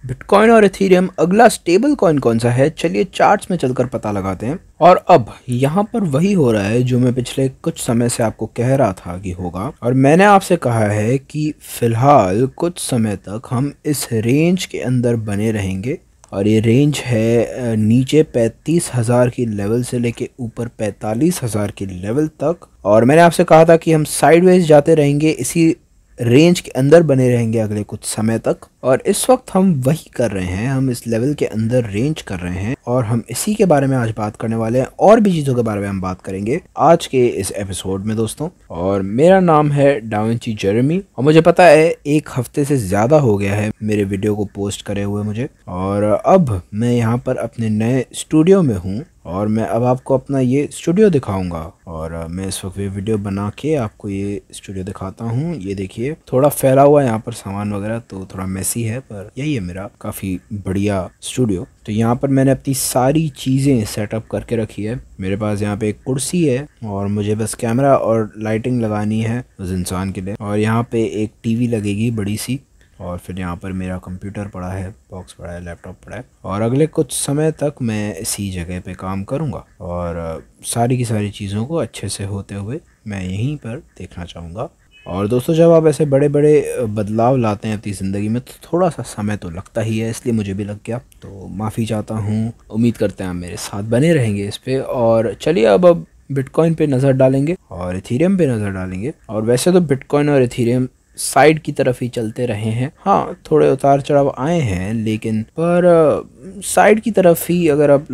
Bitcoin और Ethereum अगला stable coin कौन सा है, चलिए चार्ट्स में चलकर पता लगाते हैं। और अब यहाँ पर वही हो रहा है जो मैं पिछले कुछ समय से आपको कह रहा था कि होगा, और मैंने आपसे कहा है कि फिलहाल कुछ समय तक हम इस रेंज के अंदर बने रहेंगे। और ये रेंज है नीचे 35,000 की लेवल से लेके ऊपर 45,000 की लेवल तक। और मैंने आपसे कहा था कि हम साइडवेज जाते रहेंगे, इसी रेंज के अंदर बने रहेंगे अगले कुछ समय तक। और इस वक्त हम वही कर रहे हैं, हम इस लेवल के अंदर रेंज कर रहे हैं और हम इसी के बारे में आज बात करने वाले हैं। और भी चीज़ों के बारे में हम बात करेंगे आज के इस एपिसोड में दोस्तों। और मेरा नाम है डाविंची जेरेमी, और मुझे पता है एक हफ्ते से ज़्यादा हो गया है मेरे वीडियो को पोस्ट करे हुए मुझे। और अब मैं यहाँ पर अपने नए स्टूडियो में हूँ और मैं अब आपको अपना ये स्टूडियो दिखाऊंगा। और मैं इस वक्त ये वीडियो बना के आपको ये स्टूडियो दिखाता हूँ। ये देखिए थोड़ा फैला हुआ है यहाँ पर सामान वगैरह, तो थोड़ा मेसी है, पर यही है मेरा काफ़ी बढ़िया स्टूडियो। तो यहाँ पर मैंने अपनी सारी चीज़ें सेटअप करके रखी है। मेरे पास यहाँ पे एक कुर्सी है और मुझे बस कैमरा और लाइटिंग लगानी है उस इंसान के लिए। और यहाँ पे एक टीवी लगेगी बड़ी सी, और फिर यहाँ पर मेरा कंप्यूटर पड़ा है, बॉक्स पड़ा है, लैपटॉप पड़ा है। और अगले कुछ समय तक मैं इसी जगह पे काम करूँगा और सारी की सारी चीज़ों को अच्छे से होते हुए मैं यहीं पर देखना चाहूँगा। और दोस्तों, जब आप ऐसे बड़े बड़े बदलाव लाते हैं अपनी ज़िंदगी में तो थोड़ा सा समय तो लगता ही है, इसलिए मुझे भी लग गया, तो माफ़ी चाहता हूँ। उम्मीद करते हैं आप मेरे साथ बने रहेंगे इस पर। और चलिए अब बिटकॉइन पे नज़र डालेंगे और इथेरियम पे नज़र डालेंगे। और वैसे तो बिटकॉइन और इथेरियम साइड की तरफ ही चलते रहे हैं, हाँ थोड़े उतार चढ़ाव आए हैं, लेकिन पर साइड की तरफ ही अगर आप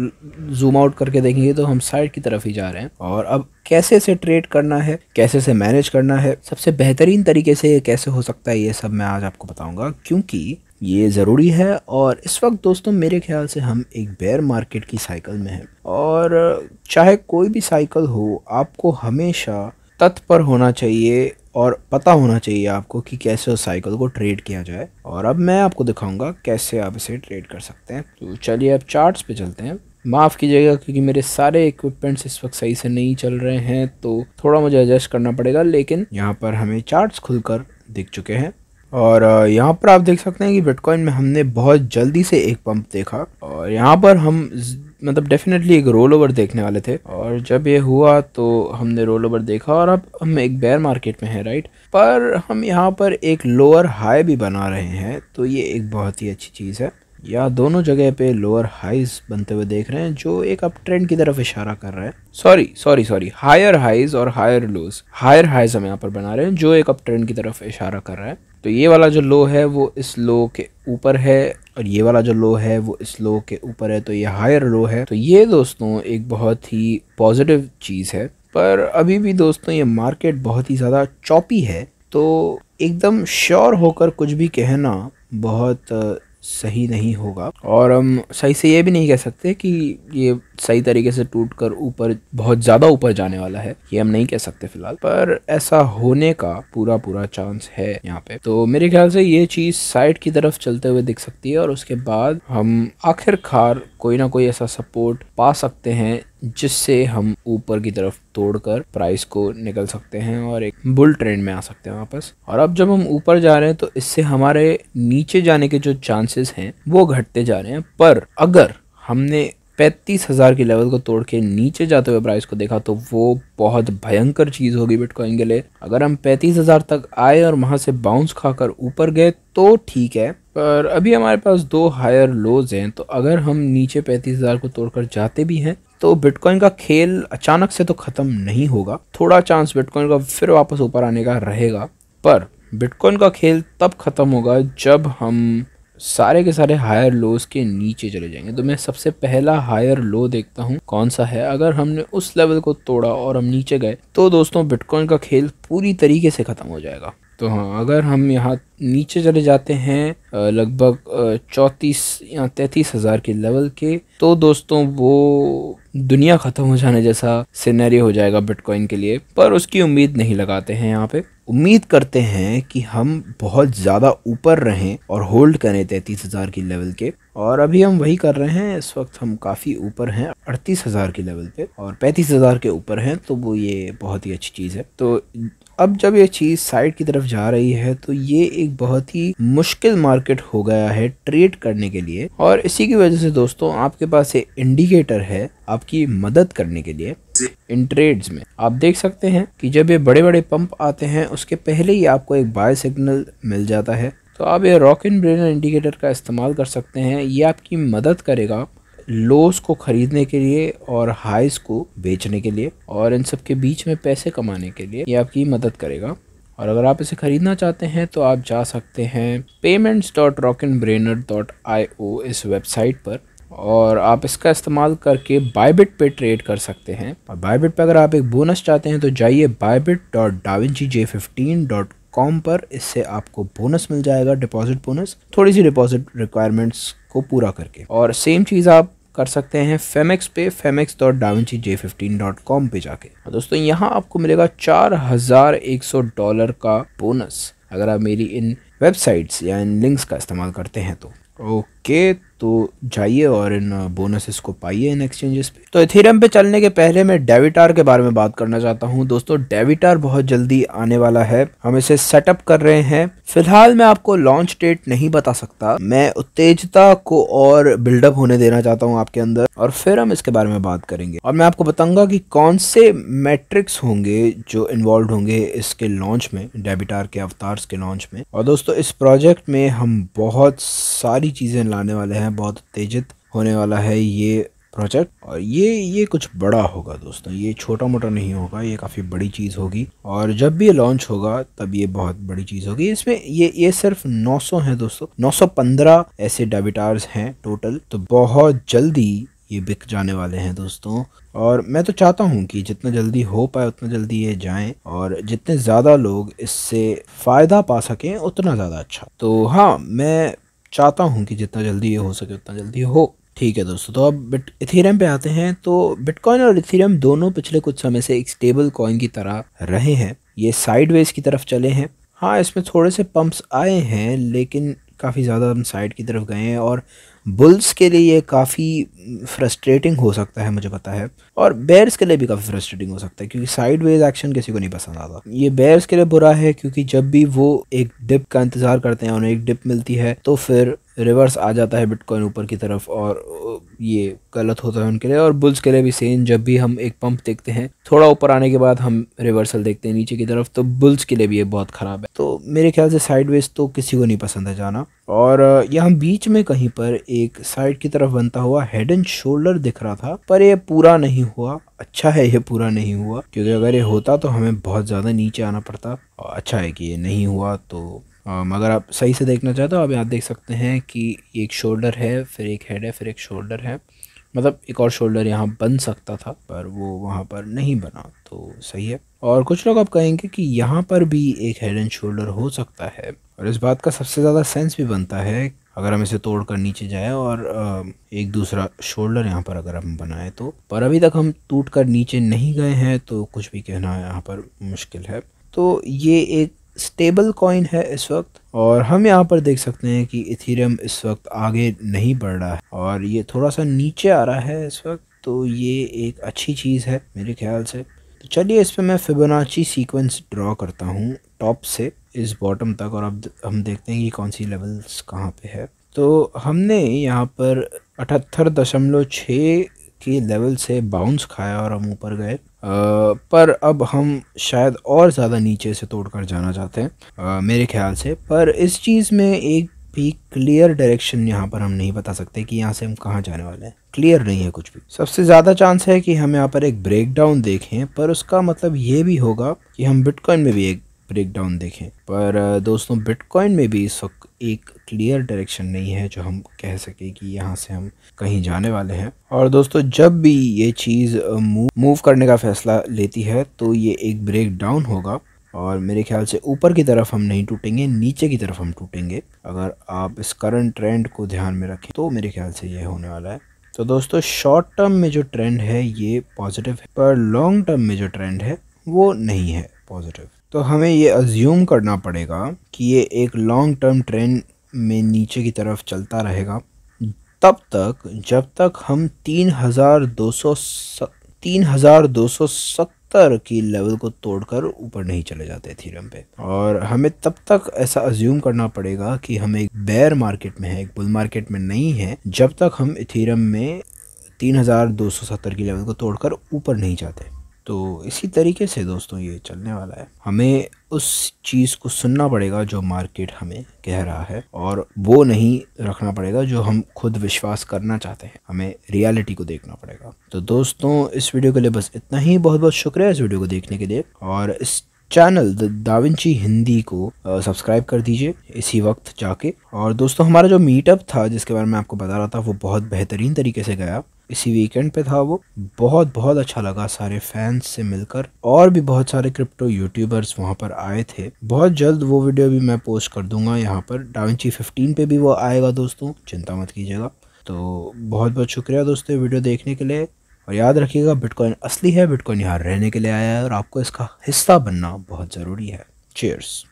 जूम आउट करके देखेंगे तो हम साइड की तरफ ही जा रहे हैं। और अब कैसे से ट्रेड करना है, कैसे से मैनेज करना है, सबसे बेहतरीन तरीके से कैसे हो सकता है, ये सब मैं आज आपको बताऊंगा, क्योंकि ये ज़रूरी है। और इस वक्त दोस्तों मेरे ख्याल से हम एक बेयर मार्केट की साइकिल में हैं, और चाहे कोई भी साइकिल हो आपको हमेशा तत्पर होना चाहिए और पता होना चाहिए आपको कि कैसे उस साइकिल को ट्रेड किया जाए। और अब मैं आपको दिखाऊंगा कैसे आप इसे ट्रेड कर सकते हैं। तो चलिए अब चार्ट्स पे चलते हैं। माफ़ कीजिएगा क्योंकि मेरे सारे इक्विपमेंट्स इस वक्त सही से नहीं चल रहे हैं, तो थोड़ा मुझे एडजस्ट करना पड़ेगा, लेकिन यहाँ पर हमें चार्ट्स खुलकर दिख चुके हैं। और यहाँ पर आप देख सकते हैं कि बिटकॉइन में हमने बहुत जल्दी से एक पंप देखा, और यहाँ पर हम मतलब डेफिनेटली एक रोल ओवर देखने वाले थे। और जब ये हुआ तो हमने रोल ओवर देखा, और अब हम एक बेयर मार्केट में हैं, राइट। पर हम यहाँ पर एक लोअर हाई भी बना रहे हैं, तो ये एक बहुत ही अच्छी चीज़ है। या दोनों जगह पे लोअर हाइज बनते हुए देख रहे हैं, जो एक अप ट्रेंड की तरफ इशारा कर रहा है। सॉरी हायर हाइज और हायर लोज। हायर हाइज हम यहाँ पर बना रहे हैं जो एक अप ट्रेंड की तरफ इशारा कर रहा है। तो ये वाला जो लो है वो इस लो के ऊपर है, और ये वाला जो लो है वो इस लो के ऊपर है, तो ये हायर लो है। तो ये दोस्तों एक बहुत ही पॉजिटिव चीज़ है। पर अभी भी दोस्तों ये मार्केट बहुत ही ज़्यादा चॉपी है, तो एकदम श्योर होकर कुछ भी कहना बहुत सही नहीं होगा। और हम सही से ये भी नहीं कह सकते कि ये सही तरीके से टूटकर ऊपर बहुत ज़्यादा ऊपर जाने वाला है, ये हम नहीं कह सकते फिलहाल, पर ऐसा होने का पूरा चांस है यहाँ पे। तो मेरे ख्याल से ये चीज़ साइड की तरफ चलते हुए दिख सकती है, और उसके बाद हम आखिरकार कोई ना कोई ऐसा सपोर्ट पा सकते हैं जिससे हम ऊपर की तरफ तोड़कर प्राइस को निकल सकते हैं और एक बुल ट्रेंड में आ सकते हैं वापस। और अब जब हम ऊपर जा रहे हैं तो इससे हमारे नीचे जाने के जो चांसेस हैं वो घटते जा रहे हैं। पर अगर हमने 35,000 की लेवल को तोड़ के नीचे जाते हुए प्राइस को देखा तो वो बहुत भयंकर चीज़ होगी बिटकॉइन के लिए। अगर हम 35,000 तक आए और वहाँ से बाउंस खाकर ऊपर गए तो ठीक है, पर अभी हमारे पास दो हायर लोज हैं, तो अगर हम नीचे 35,000 को तोड़कर जाते भी हैं तो बिटकॉइन का खेल अचानक से तो ख़त्म नहीं होगा। थोड़ा चांस बिटकॉइन का फिर वापस ऊपर आने का रहेगा, पर बिटकॉइन का खेल तब ख़त्म होगा जब हम सारे के सारे हायर लोज के नीचे चले जाएंगे। तो मैं सबसे पहला हायर लो देखता हूँ कौन सा है। अगर हमने उस लेवल को तोड़ा और हम नीचे गए तो दोस्तों बिटकॉइन का खेल पूरी तरीके से ख़त्म हो जाएगा। तो हाँ, अगर हम यहाँ नीचे चले जाते हैं लगभग 34 या 33,000 के लेवल के, तो दोस्तों वो दुनिया ख़त्म हो जाने जैसा सिनेरियो हो जाएगा बिटकॉइन के लिए। पर उसकी उम्मीद नहीं लगाते हैं, यहाँ पे उम्मीद करते हैं कि हम बहुत ज़्यादा ऊपर रहें और होल्ड करें 33,000 की लेवल के। और अभी हम वही कर रहे हैं। इस वक्त हम काफ़ी ऊपर हैं 38,000 के लेवल पे, और 35,000 के ऊपर हैं, तो वो ये बहुत ही अच्छी चीज़ है। तो अब जब ये चीज़ साइड की तरफ जा रही है तो ये एक बहुत ही मुश्किल मार्केट हो गया है ट्रेड करने के लिए, और इसी की वजह से दोस्तों आपके पास ये इंडिकेटर है आपकी मदद करने के लिए इन ट्रेड्स में। आप देख सकते हैं कि जब ये बड़े बड़े पंप आते हैं उसके पहले ही आपको एक बाय सिग्नल मिल जाता है, तो आप ये रॉकिनब्रेनर इंडिकेटर का इस्तेमाल कर सकते हैं। ये आपकी मदद करेगा लोस को खरीदने के लिए और हाइस को बेचने के लिए, और इन सब के बीच में पैसे कमाने के लिए ये आपकी मदद करेगा। और अगर आप इसे खरीदना चाहते हैं तो आप जा सकते हैं payments.rockinbrainer.io इस वेबसाइट पर, और आप इसका इस्तेमाल करके बायबिट पे ट्रेड कर सकते हैं। और बायबिट पे अगर आप एक बोनस चाहते हैं तो जाइए bybit.davincij15.com पर, इससे आपको बोनस मिल जाएगा, डिपॉजिट बोनस, थोड़ी सी डिपॉजिट रिक्वायरमेंट्स को पूरा करके। और सेम चीज़ आप कर सकते हैं फेमेक्स पे, femex.davincij15.com पे जाके। और दोस्तों यहाँ आपको मिलेगा $4100 का बोनस अगर आप मेरी इन वेबसाइट्स या इन लिंक्स का इस्तेमाल करते हैं तो। ओके, तो जाइए और इन बोनसेस को पाइए इन एक्सचेंजेस पे। तो इथेरियम पे चलने के पहले मैं डेविटार के बारे में बात करना चाहता हूं। दोस्तों डेविटार बहुत जल्दी आने वाला है, हम इसे सेटअप कर रहे हैं। फिलहाल मैं आपको लॉन्च डेट नहीं बता सकता, मैं उत्तेजता को और बिल्डअप होने देना चाहता हूं आपके अंदर, और फिर हम इसके बारे में बात करेंगे। और मैं आपको बताऊंगा कि कौन से मैट्रिक्स होंगे जो इन्वॉल्व होंगे इसके लॉन्च में, डेविटार के अवतार्स के लॉन्च में। और दोस्तों इस प्रोजेक्ट में हम बहुत सारी चीज़ें लाने वाले हैं, बहुत उत्तेजित होने वाला है ये प्रोजेक्ट, और ये कुछ बड़ा होगा दोस्तों, ये छोटा मोटा नहीं होगा, ये काफ़ी बड़ी चीज़ होगी। और जब भी ये लॉन्च होगा तब ये बहुत बड़ी चीज़ होगी। इसमें ये सिर्फ 900 हैं दोस्तों, 915 ऐसे डेविटार्स हैं टोटल, तो बहुत जल्दी ये बिक जाने वाले हैं दोस्तों। और मैं तो चाहता हूँ कि जितना जल्दी हो पाए उतना जल्दी ये जाएं, और जितने ज़्यादा लोग इससे फ़ायदा पा सकें उतना ज़्यादा अच्छा। तो हाँ, मैं चाहता हूँ कि जितना जल्दी ये हो सके उतना जल्दी हो। ठीक है दोस्तों, तो अब इथेरियम पे आते हैं। तो बिटकॉइन और इथेरियम दोनों पिछले कुछ समय से एक स्टेबल कॉइन की तरह रहे हैं, ये साइडवेज की तरफ चले हैं। हाँ, इसमें थोड़े से पंप्स आए हैं लेकिन काफ़ी ज़्यादा हम साइड की तरफ गए हैं, और बुल्स के लिए ये काफ़ी फ्रस्ट्रेटिंग हो सकता है, मुझे पता है, और बेयर्स के लिए भी काफ़ी फ्रस्ट्रेटिंग हो सकता है, क्योंकि साइडवेज एक्शन किसी को नहीं पसंद आता। ये बेयर्स के लिए बुरा है क्योंकि जब भी वो एक डिप का इंतज़ार करते हैं, उन्हें एक डिप मिलती है तो फिर रिवर्स आ जाता है बिटकॉइन ऊपर की तरफ, और ये गलत होता है उनके लिए। और बुल्स के लिए भी सेम, जब भी हम एक पंप देखते हैं थोड़ा ऊपर आने के बाद हम रिवर्सल देखते हैं नीचे की तरफ, तो बुल्स के लिए भी ये बहुत ख़राब है। तो मेरे ख्याल से साइडवेज तो किसी को नहीं पसंद है जाना। और यहाँ बीच में कहीं पर एक साइड की तरफ बनता हुआ हेड एंड शोल्डर दिख रहा था, पर ये पूरा नहीं हुआ। अच्छा है ये पूरा नहीं हुआ, क्योंकि अगर ये होता तो हमें बहुत ज़्यादा नीचे आना पड़ता, और अच्छा है कि ये नहीं हुआ। तो अगर आप सही से देखना चाहते हो, आप यहाँ देख सकते हैं कि एक शोल्डर है, फिर एक हेड है, फिर एक शोल्डर है, मतलब एक और शोल्डर यहाँ बन सकता था पर वो वहाँ पर नहीं बना, तो सही है। और कुछ लोग आप कहेंगे कि यहाँ पर भी एक हेड एंड शोल्डर हो सकता है, और इस बात का सबसे ज़्यादा सेंस भी बनता है अगर हम इसे तोड़ कर नीचे जाए और एक दूसरा शोल्डर यहाँ पर अगर हम बनाए तो। पर अभी तक हम टूट कर नीचे नहीं गए हैं, तो कुछ भी कहना यहाँ पर मुश्किल है। तो ये एक स्टेबल कॉइन है इस वक्त, और हम यहाँ पर देख सकते हैं कि इथेरियम इस वक्त आगे नहीं बढ़ रहा है और ये थोड़ा सा नीचे आ रहा है इस वक्त, तो ये एक अच्छी चीज़ है मेरे ख्याल से। तो चलिए इस पर मैं फिबोनाची सीक्वेंस ड्रॉ करता हूँ टॉप से इस बॉटम तक, और अब हम देखते हैं कि कौन सी लेवल्स कहाँ पे है। तो हमने यहाँ पर 78.6 के लेवल से बाउंस खाया और हम ऊपर गए, पर अब हम शायद और ज़्यादा नीचे से तोड़कर जाना चाहते हैं मेरे ख्याल से। पर इस चीज़ में एक भी क्लियर डायरेक्शन यहाँ पर हम नहीं बता सकते कि यहाँ से हम कहाँ जाने वाले हैं, क्लियर नहीं है कुछ भी। सबसे ज़्यादा चांस है कि हम यहाँ पर एक ब्रेकडाउन देखें, पर उसका मतलब ये भी होगा कि हम बिटकॉइन में भी एक ब्रेकडाउन देखें। पर दोस्तों बिटकॉइन में भी इस वक्त एक क्लियर डायरेक्शन नहीं है जो हम कह सके कि यहाँ से हम कहीं जाने वाले हैं। और दोस्तों जब भी ये चीज़ मूव करने का फैसला लेती है तो ये एक ब्रेक डाउन होगा, और मेरे ख्याल से ऊपर की तरफ हम नहीं टूटेंगे, नीचे की तरफ हम टूटेंगे। अगर आप इस करंट ट्रेंड को ध्यान में रखें तो मेरे ख्याल से ये होने वाला है। तो दोस्तों शॉर्ट टर्म में जो ट्रेंड है ये पॉजिटिव है, पर लॉन्ग टर्म में जो ट्रेंड है वो नहीं है पॉजिटिव। तो हमें ये अज्यूम करना पड़ेगा कि ये एक लॉन्ग टर्म ट्रेंड में नीचे की तरफ चलता रहेगा तब तक जब तक हम 3270 की लेवल को तोड़कर ऊपर नहीं चले जाते इथेरियम पे। और हमें तब तक ऐसा अज्यूम करना पड़ेगा कि हम एक बेयर मार्केट में है, एक बुल मार्केट में नहीं है, जब तक हम इथेरियम में 3270 की लेवल को तोड़कर ऊपर नहीं जाते। तो इसी तरीके से दोस्तों ये चलने वाला है। हमें उस चीज़ को सुनना पड़ेगा जो मार्केट हमें कह रहा है, और वो नहीं रखना पड़ेगा जो हम खुद विश्वास करना चाहते हैं। हमें रियलिटी को देखना पड़ेगा। तो दोस्तों इस वीडियो के लिए बस इतना ही। बहुत बहुत शुक्रिया इस वीडियो को देखने के लिए, और इस चैनल द दाविंची हिंदी को सब्सक्राइब कर दीजिए इसी वक्त जाके। और दोस्तों हमारा जो मीटअप था जिसके बारे में आपको बता रहा था, वो बहुत बेहतरीन तरीके से गया। इसी वीकेंड पे था वो। बहुत अच्छा लगा सारे फैंस से मिलकर, और भी बहुत सारे क्रिप्टो यूट्यूबर्स वहाँ पर आए थे। बहुत जल्द वो वीडियो भी मैं पोस्ट कर दूंगा यहाँ पर। दाविंची 15 पे भी वो आएगा दोस्तों, चिंता मत कीजिएगा। तो बहुत शुक्रिया दोस्तों वीडियो देखने के लिए। और याद रखिएगा, बिटकॉइन असली है, बिटकॉइन यहाँ रहने के लिए आया है, और आपको इसका हिस्सा बनना बहुत ज़रूरी है। चीयर्स।